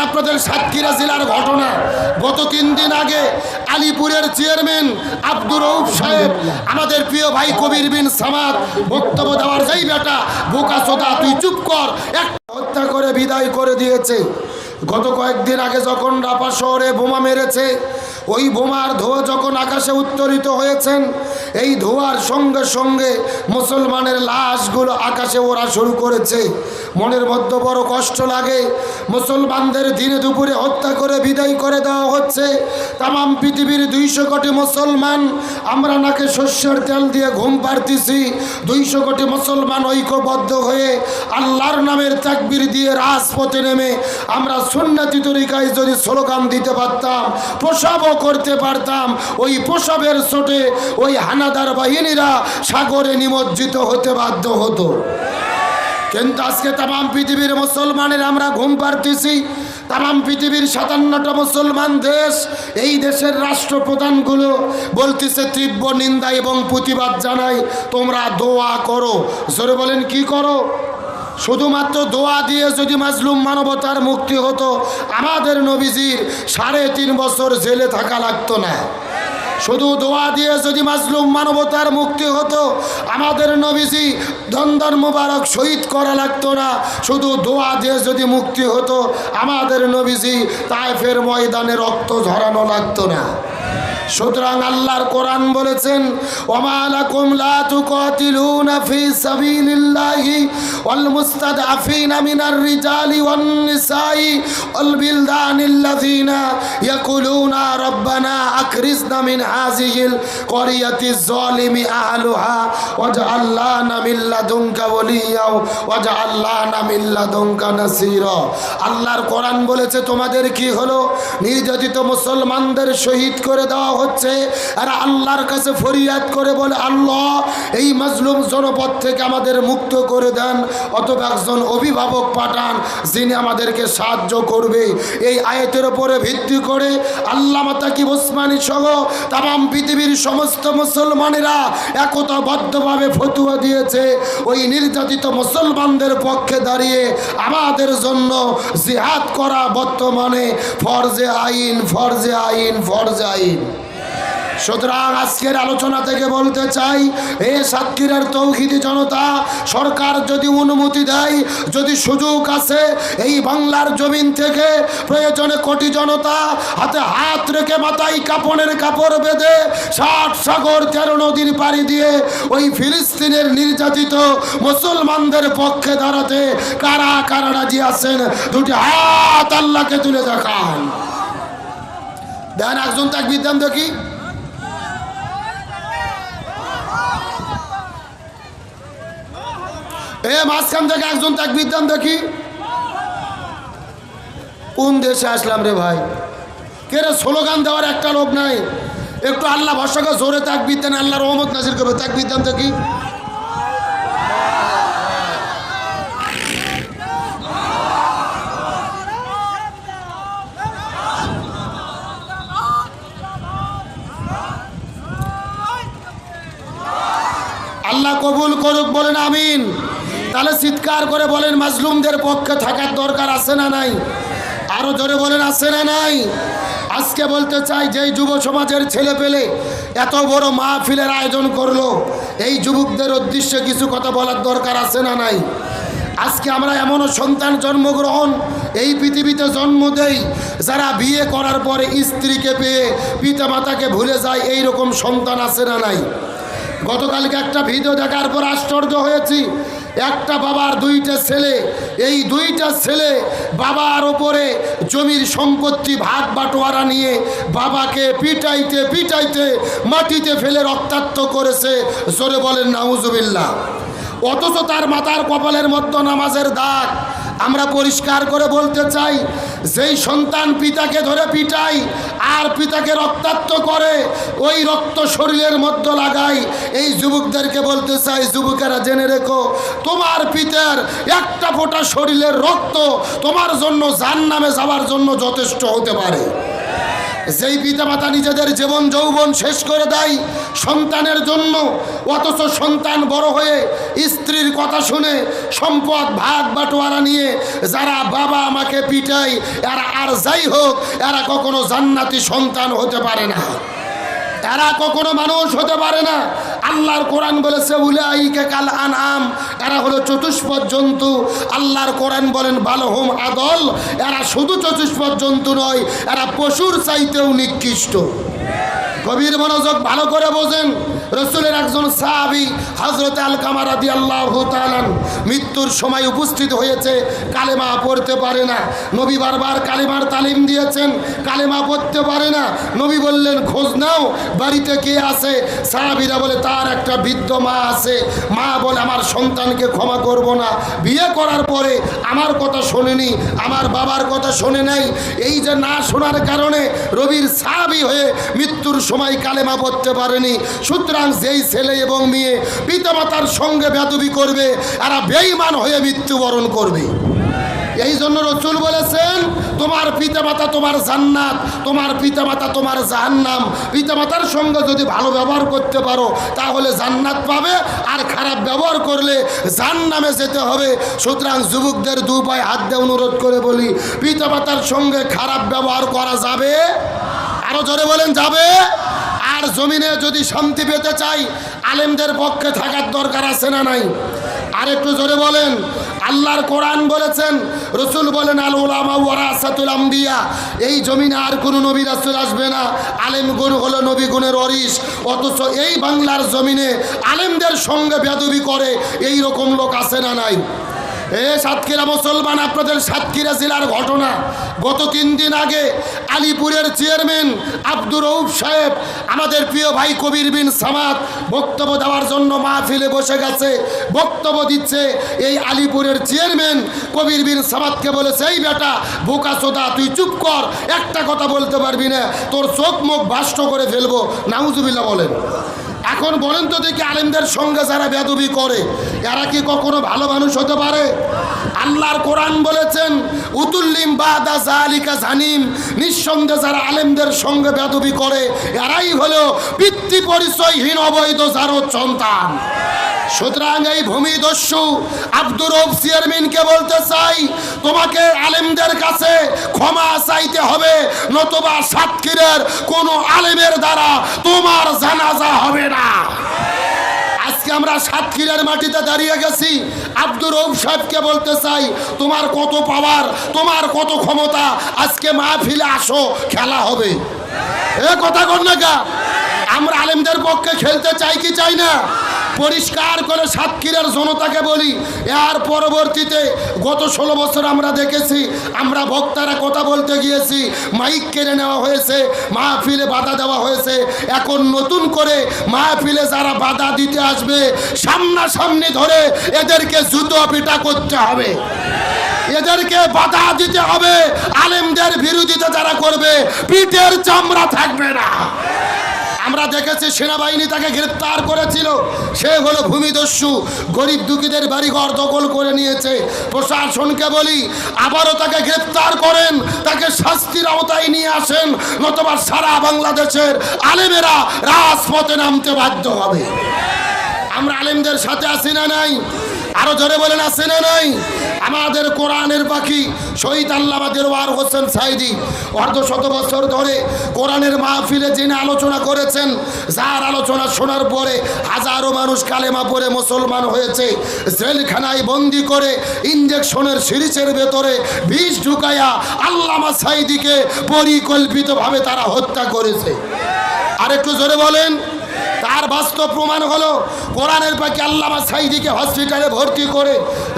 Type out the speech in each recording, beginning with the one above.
আপনাদের সাতক্ষীরা জেলার ঘটনা। গত 3 দিন আগে আলিপুরের চেয়ারম্যান আব্দুর রউফ সাহেব আমাদের প্রিয় ভাই কবির বিন সামাদ বক্তব্য দেওয়ার যেই বেটা বোকা চোদা তুই চুপ কর, একটা হত্যা করে বিদায় করে দিয়েছে। গত কয়েকদিন আগে যখন রাপা শহরে বোমা মেরেছে, ওই বোমার ধোঁয়া যখন আকাশে উত্তোলিত হয়েছেন, এই ধোঁয়ার সঙ্গে সঙ্গে মুসলমানের লাশগুলো আকাশে ওড়া শুরু করেছে। মনের মধ্যে বড় কষ্ট লাগে। মুসলমানদের দিনে দুপুরে হত্যা করে বিদায় করে দেওয়া হচ্ছে। তামাম পৃথিবীর 200 কোটি মুসলমান, আমরা নাকে শস্যের তেল দিয়ে ঘুম পাড়তেছি। 200 কোটি মুসলমান ঐক্যবদ্ধ হয়ে আল্লাহর নামের তাকবীর দিয়ে রাজপথে নেমে আমরা সুন্নতি তরিকায় যদি স্লোগান দিতে পারতাম, প্রসবও করতে পারতাম, ওই প্রসবের চোটে ওই হানাদার বাহিনীরা সাগরে নিমজ্জিত হতে বাধ্য হতো। কিন্তু আজকে তামাম পৃথিবীর মুসলমানের আমরা ঘুম পাড়তেছি। তামাম পৃথিবীর 57টা মুসলমান দেশ, এই দেশের রাষ্ট্রপ্রধানগুলো বলতেছে তীব্র নিন্দা এবং প্রতিবাদ জানাই, তোমরা দোয়া করো। জোরে বলেন কি করো? শুধুমাত্র দোয়া দিয়ে যদি মাজলুম মানবতার মুক্তি হতো, আমাদের নবীজির 3.5 বছর জেলে থাকা লাগতো না। শুধু দোয়া দিয়ে যদি মাজলুম মানবতার মুক্তি হতো, আমাদের নবীজি দন্দন মুবারক শহীদ করা লাগতো না। শুধু দোয়া দিয়ে যদি মুক্তি হতো, আমাদের নবীজি তায়েফের ময়দানে রক্ত ঝরানো লাগতো না। সুতরাং আল্লাহর কোরআন বলেছেন, ওমা লাকুম লা তুকাতিলুনা ফি সাবিলিল্লাহি ওয়াল মুস্তাদআফিনা মিনার রিজালি ওয়ান নিসাই ওয়াল বিলদানিল্লাযিনা ইয়াকুলুনা রাব্বানা আকরিজনা মিন হাযিহিল ক্বরিয়াতিজ যালিমি আহলুহা ওয়াজআল লানা মিন লাদুনকা ওয়ালিয়্যা ওয়াজআল লানা মিন লাদুনকা নাসীরা। আল্লাহর কোরআন বলেছে, তোমাদের কি হলো? নির্যাতিত মুসলমানদের শহীদ করে দেওয়া হচ্ছে, আর আল্লাহর কাছে ফরিয়াদ করে বলে, আল্লাহ এই মাজলুম জনপদ থেকে আমাদের মুক্ত করে দেন, অথবা একজন অভিভাবক পাঠান যিনি আমাদেরকে সাহায্য করবে। এই আয়াতের উপরে ভিত্তি করে আল্লামা তাকিব ওসমানী সহ তামাম পৃথিবীর সমস্ত মুসলমানেরা একতাবদ্ধভাবে ফতোয়া দিয়েছে, ওই নির্যাতিত মুসলমানদের পক্ষে দাঁড়িয়ে আমাদের জন্য জিহাদ করা বর্তমানে ফরজে আইন, ফরজে আইন, ফরজে আইন। সুতরাং আজকের আলোচনা থেকে বলতে চাই, এ সাতক্ষীরার তৌহিদি জনতা, সরকার যদি অনুমতি দেয়, যদি সুযোগ আছে, এই বাংলার জমিন থেকে প্রয়োজনে কোটি জনতা হাতে হাত রেখে মাথায় কাপড়ের কাপড় বেঁধে 60 সাগর 13 নদীর পাড়ি দিয়ে ওই ফিলিস্তিনের নির্যাতিত মুসলমানদের পক্ষে দাঁড়াতে কারা কারা রাজি আছেন? দুটি হাত আল্লাহকে তুলে দেখান। দেন একজন তাকবীর দেন দেখি। মাঝখান থেকে একজন তাকবীর দেন দেখি। কোন দেশে আসলাম রে ভাই? কে রে স্লোগান দেওয়ার একটা লোক নাই? একটু আল্লাহ ভাষাকে জোরে তাকবীর দেন, আল্লাহ রহমত নাজির করবে। তাকবীর দেন দেখি। আল্লাহ কবুল করুক, বলেন আমিন। তাহলে চিৎকার করে বলেন, মাজলুমদের পক্ষে থাকার দরকার আছে না নাই? আরো জোরে বলেন, আছে না নাই? আজকে বলতে চাই, যেই যুব সমাজের ছেলে পেলে এত বড় মাহফিলের আয়োজন করলো, এই যুবকদের উদ্দেশ্যে কিছু কথা বলার দরকার আছে না নাই? আজকে আমরা এমনও সন্তান জন্মগ্রহণ এই পৃথিবীতে জন্ম দেই, যারা বিয়ে করার পরে স্ত্রীকে পেয়ে পিতা মাতাকে ভুলে যায়, এই রকম সন্তান আছে না নাই? গতকালকে একটা ভিডিও দেখার পর আশ্চর্য হয়েছি। একটা বাবার 2টা ছেলে, এই 2টা ছেলে বাবার ওপরে জমির সম্পত্তি ভাগ বাটোয়ারা নিয়ে বাবাকে পিটাইতে পিটাইতে মাটিতে ফেলে রক্তাক্ত করেছে। জোরে বলেন নাউজুবিল্লাহ। অথচ তার মাথার কপালের মধ্যে নামাজের দাগ। আমরা পরিষ্কার করে বলতে চাই, যেই সন্তান পিতাকে ধরে পিটাই আর পিতাকে রক্তাক্ত করে, ওই রক্ত শরীরের মধ্যে লাগাই, এই যুবকদেরকে বলতে চাই, যুবকেরা জেনে রেখো, তোমার পিতার একটা ফোঁটা শরীরের রক্ত তোমার জন্য জাহান্নামে যাওয়ার জন্য যথেষ্ট হতে পারে। যেই পিতামাতা নিজেদের জীবন যৌবন শেষ করে দেয় সন্তানের জন্য, অথচ সন্তান বড় হয়ে স্ত্রীর কথা শুনে সম্পদ ভাগ বাটোয়ারা নিয়ে যারা বাবা আমাকে পিটায়, এরা আর যাই হোক এরা কখনো জান্নাতি সন্তান হতে পারে না, এরা কখনো মানুষ হতে পারে না। আল্লাহর কোরআন বলেছে উলাইকা কাল আনআম, এরা হলো চতুষ্পদ জন্তু। আল্লাহর কোরআন বলেন বালহুম আদল, এরা শুধু চতুষ্পদ জন্তু নয়, এরা পশুর চাইতেও নিকৃষ্ট। গভীর মনোযোগ ভালো করে বোঝেন। রসুলের একজন সাহাবী হযরত আলকামা রাদিয়াল্লাহু তাআলা মৃত্যুর সময় উপস্থিত হয়েছে, কালেমা পড়তে পারে না। নবী বারবার কালেমার তালিম দিয়েছেন, কালেমা পড়তে পারে না। নবী বললেন খোঁজ নাও বাড়িতে কে আছে। সাহাবীরা বলে তার একটা বৃদ্ধ মা আছে। মা বলে আমার সন্তানকে ক্ষমা করব না, বিয়ে করার পরে আমার কথা শোনেনি, আমার বাবার কথা শোনে নাই। এই যে না শোনার কারণে রবির সাহাবী হয়ে মৃত্যুর সময় কালেমা পড়তে পারেনি। সুতরাং যেই ছেলে এবং মেয়ে পিতামাতার সঙ্গে বেয়াদবি করবে এরা বেঈমান হয়ে মৃত্যুবরণ করবে। এই জন্য রসুল বলেছেন তোমার পিতামাতা তোমার জান্নাত, তোমার পিতামাতা তোমার জাহান্নাম। পিতামাতার সঙ্গে যদি ভালো ব্যবহার করতে পারো তাহলে জান্নাত পাবে, আর খারাপ ব্যবহার করলে জাহান্নামে যেতে হবে। সুতরাং যুবকদের দু পায়ে হাত দিয়ে অনুরোধ করে বলি, পিতামাতার সঙ্গে খারাপ ব্যবহার করা যাবে? আরো জোরে বলেন যাবে? আর জমিনে যদি শান্তি পেতে চাই আলেমদের পক্ষে থাকার দরকার আছে না নাই? আর একটু জোরে বলেন। আল্লাহর কোরআন বলেছেন, রসুল বলেন আল উলামা ওয়ারাসাতুল আম্বিয়া, এই জমিনে আর কোনো নবী রাসূল আসবে না, আলেম গুণ হলো নবী গুণের ওয়ারিস। অথচ এই বাংলার জমিনে আলেমদের সঙ্গে বেয়াদবি করে এই রকম লোক আছে না নাই? সাতক্ষীরা মুসলমান, আপনাদের সাতক্ষীরা জেলার ঘটনা। গত 3 দিন আগে আলিপুরের চেয়ারম্যান আব্দুর রউফ সাহেব আমাদের প্রিয় ভাই কবির বিন সামাদ বক্তব্য দেওয়ার জন্য মাহফিলে বসে গেছে, বক্তব্য দিচ্ছে। এই আলিপুরের চেয়ারম্যান কবির বিন সামাদকে বলেছে, এই বেটা বোকা চোদা তুই চুপ কর, একটা কথা বলতে পারবি না, তোর চোখ মুখ বাষ্ট করে ফেলবো। নাউজুবিল্লাহ বলেন। এখন বলেন তো দেখি, আলেমদের সঙ্গে যারা বেয়াদবি করে এরা কি কখনো ভালো মানুষ হতে পারে? আল্লাহর কোরআন বলেছেন উতুল্লিম বাদা জালিকা জানিম, নিঃসন্দেহে যারা আলেমদের সঙ্গে বেয়াদবি করে এরাই হলো পিতৃ পরিচয়হীন অবৈধ জারদ সন্তান। সুতরাং এই ভূমিদস্যু আব্দুর রউফ চেয়ারম্যানকে বলতে চাই, তোমাকে আলেমদের কাছে ক্ষমা চাইতে হবে, নতুবা সাতক্ষীরার কোনো আলেমের দ্বারা তোমার জানাজা হবে না। আজকে আমরা সাতক্ষীরার মাটিতে দাঁড়িয়ে গেছি, আব্দুর রউফ সাহেবকে বলতে চাই, তোমার কত পাওয়ার, তোমার কত ক্ষমতা, আজকে মাহফিলে আসো, খেলা হবে। এ কথা কর না কা? আমরা আলেমদের পক্ষে খেলতে চাই কি চাই না? পরিষ্কার করে সাতক্ষীরার জনতাকে বলি, এর পরবর্তীতে গত 16 বছর আমরা দেখেছি, আমরা বক্তারা কথা বলতে গিয়েছি, মাইক কেড়ে নেওয়া হয়েছে, মাহফিলে বাধা দেওয়া হয়েছে। এখন নতুন করে মাহফিলে যারা বাধা দিতে আসবে সামনাসামনি ধরে এদেরকে জুতো পিটা করতে হবে, এদেরকে বাধা দিতে হবে। আলেমদের বিরোধিতা যারা করবে পিঠের চামড়া থাকবে না। আমরা দেখেছি সেনাবাহিনী তাকে গ্রেপ্তার করেছিল, সে হলো ভূমিদস্যু, গরিব দুঃখীদের বাড়িঘর দখল করে নিয়েছে। প্রশাসনকে বলি আবারও তাকে গ্রেপ্তার করেন, তাকে শাস্তির আওতায় নিয়ে আসেন, নতুবা সারা বাংলাদেশের আলেমেরা রাজপথে নামতে বাধ্য হবে। আমরা আলেমদের সাথে আছি না নাই? আরো জোরে বলেন আছে না নাই? আমাদের কোরআনের পাখি শহীদ আল্লামা দেওয়ার হোসেন সাইদি অর্ধশত বছর ধরে কোরআনের মাহফিলে যিনি আলোচনা করেছেন, যার আলোচনা শোনার পরে হাজারো মানুষ কালেমা পড়ে মুসলমান হয়েছে। জেলখানায় বন্দি করে ইঞ্জেকশনের সিরিজের ভেতরে বিষ ঢুকাইয়া আল্লামা সাইদিকে পরিকল্পিতভাবে তারা হত্যা করেছে। আর একটু জোরে বলেন। তার বাস্তব প্রমাণ হলো কোরআনের পাখি আল্লামা সাইদিকে হসপিটালে ভর্তি করে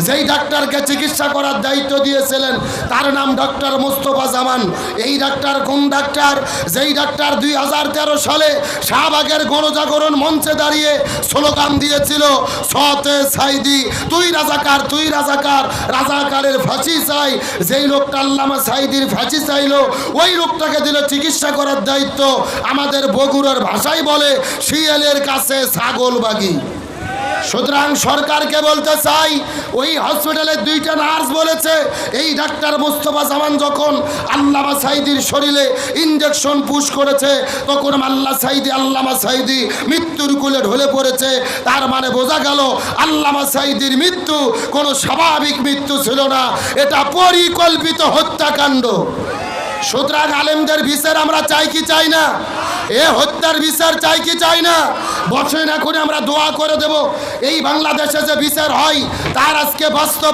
যেই ডাক্তারকে চিকিৎসা করার দায়িত্ব দিয়েছিলেন তার নাম ডক্টর মোস্তফা জামান। এই ডাক্তার কোন ডাক্তার? যেই ডাক্তার 2013 সালে শাহবাগের গণজাগরণ মঞ্চে দাঁড়িয়ে স্লোগান দিয়েছিল, সতে সাইদি তুই রাজাকার, তুই রাজাকার, রাজাকারের ফাঁসি চাই। যেই লোকটা আল্লামা সাইদির ফাঁসি চাইলো ওই লোকটাকে দিল চিকিৎসা করার দায়িত্ব। আমাদের বগুড়ার ভাষায় বলে শিয়ালের কাছে ছাগল বাগি। সুতরাং সরকারকে বলতে চাই, ওই হসপিটালের দুইটা নার্স বলেছে এই ডাক্তার মোস্তফা জামান যখন আল্লামা সাঈদীর শরীরে ইঞ্জেকশন পুশ করেছে তখন আল্লামা সাঈদী মৃত্যুর কোলে ঢলে পড়েছে। তার মানে বোঝা গেল আল্লামা সাঈদীর মৃত্যু কোনো স্বাভাবিক মৃত্যু ছিল না, এটা পরিকল্পিত হত্যাকাণ্ড। সুতরাং আলেমদের বিচার আমরা চাই কি চাই না? এ হত্যার বিচার চাই কি চাই না? বসেন, এখন আমরা দোয়া করে দেব এই বাংলাদেশে যে বিচার হয় তার আজকে বাস্তব